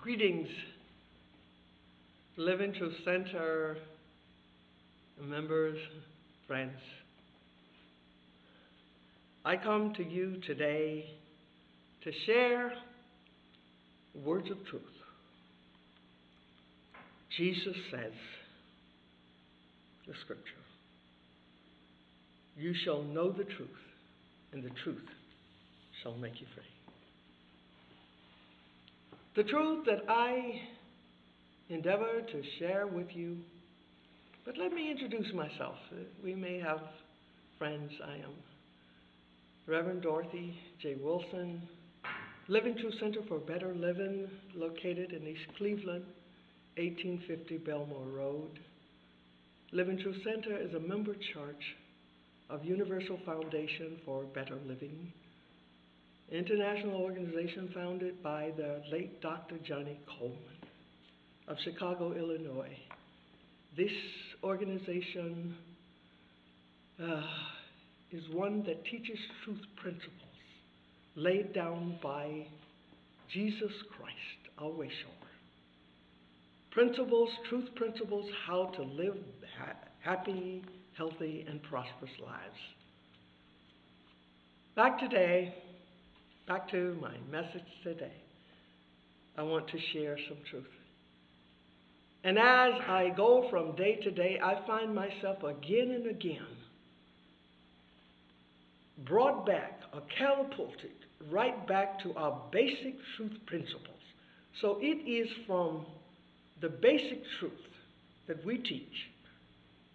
Greetings, Living Truth Center members, friends. I come to you today to share words of truth. Jesus says, the scripture, you shall know the truth, and the truth shall make you free. The truth that I endeavor to share with you, but let me introduce myself. We may have friends. I am Reverend Dorothy J. Wilson, Living Truth Center for Better Living, located in East Cleveland, 1850 Belmore Road. Living Truth Center is a member church of Universal Foundation for Better Living, international organization founded by the late Dr. Johnny Coleman of Chicago, Illinois. This organization is one that teaches truth principles laid down by Jesus Christ, our way shower. Truth principles, how to live happy, healthy, and prosperous lives. Back to my message today. I want to share some truth. And as I go from day to day, I find myself again and again brought back or catapulted right back to our basic truth principles. So it is from the basic truth that we teach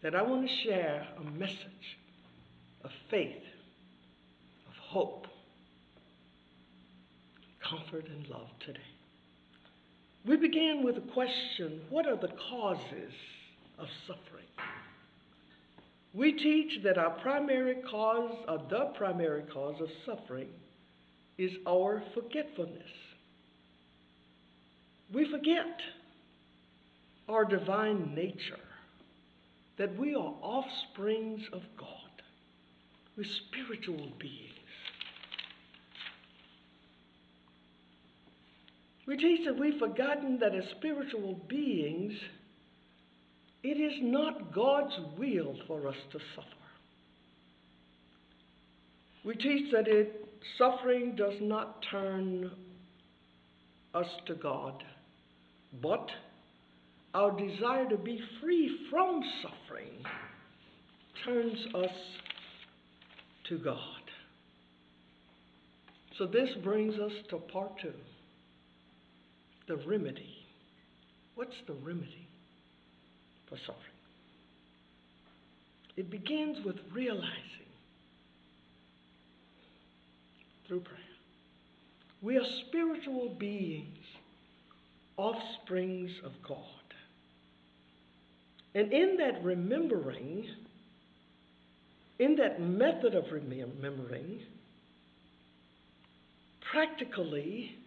that I want to share a message of faith, of hope, comfort, and love today. We begin with a question: what are the causes of suffering? We teach that the primary cause of suffering is our forgetfulness. We forget our divine nature, that we are offsprings of God. We're spiritual beings. We teach that we've forgotten that as spiritual beings, it is not God's will for us to suffer. We teach that suffering does not turn us to God, but our desire to be free from suffering turns us to God. So this brings us to part 2. The remedy. What's the remedy for suffering? It begins with realizing through prayer. We are spiritual beings, offsprings of God. And in that remembering, in that method of remembering, practically,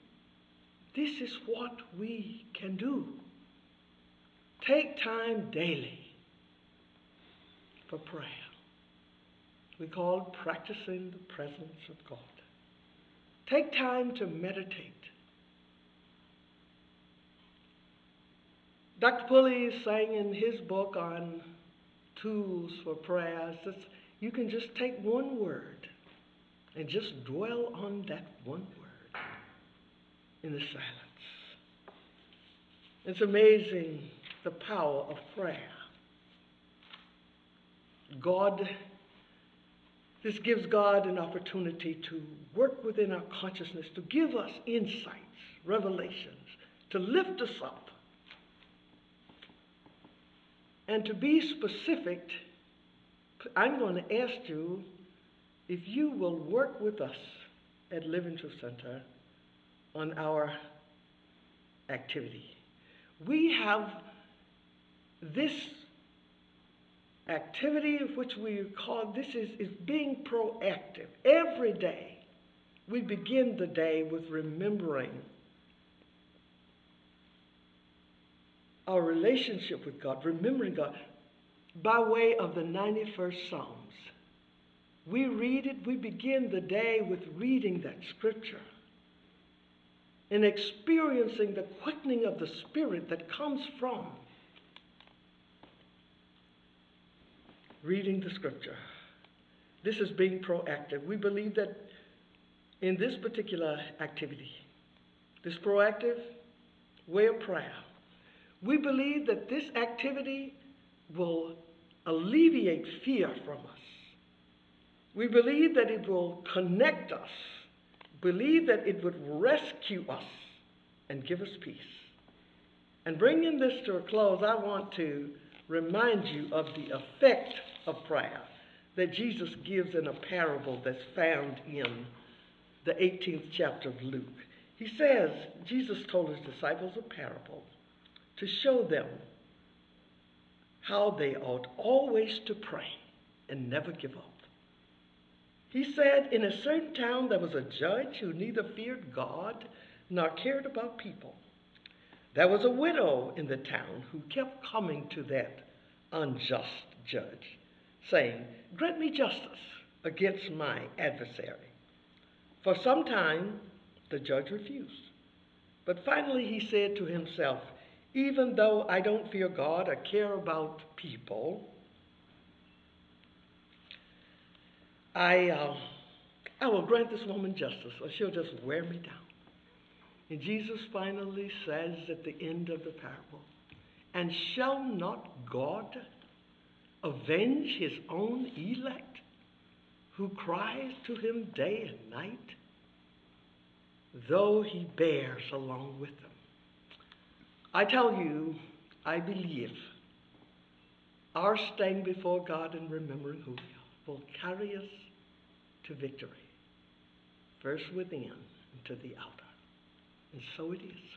this is what we can do. Take time daily for prayer. We call it practicing the presence of God. Take time to meditate. Dr. Pulley is saying in his book on tools for prayer that you can just take one word and just dwell on that one word in the silence. It's amazing the power of prayer. This gives God an opportunity to work within our consciousness, to give us insights, revelations, to lift us up. And to be specific, I'm going to ask you if you will work with us at Living Truth Center on our activity. We have this activity which we call, this is being proactive. Every day we begin the day with remembering our relationship with God, remembering God, by way of the 91st Psalms. We read it, we begin the day with reading that scripture. and experiencing the quickening of the Spirit that comes from reading the Scripture. This is being proactive. We believe that in this particular activity, this proactive way of prayer, we believe that this activity will alleviate fear from us. We believe that it will connect us, believe that it would rescue us and give us peace. And bringing this to a close, I want to remind you of the effect of prayer that Jesus gives in a parable that's found in the 18th chapter of Luke. He says, Jesus told his disciples a parable to show them how they ought always to pray and never give up. He said, in a certain town there was a judge who neither feared God nor cared about people. There was a widow in the town who kept coming to that unjust judge, saying, "Grant me justice against my adversary." For some time the judge refused. But finally he said to himself, "Even though I don't fear God or care about people, I will grant this woman justice, or she'll just wear me down." And Jesus finally says at the end of the parable, "And shall not God avenge his own elect, who cries to him day and night, though he bears along with them?" I tell you, I believe our staying before God and remembering who we are will carry us to victory, first within and to the outer. And so it is.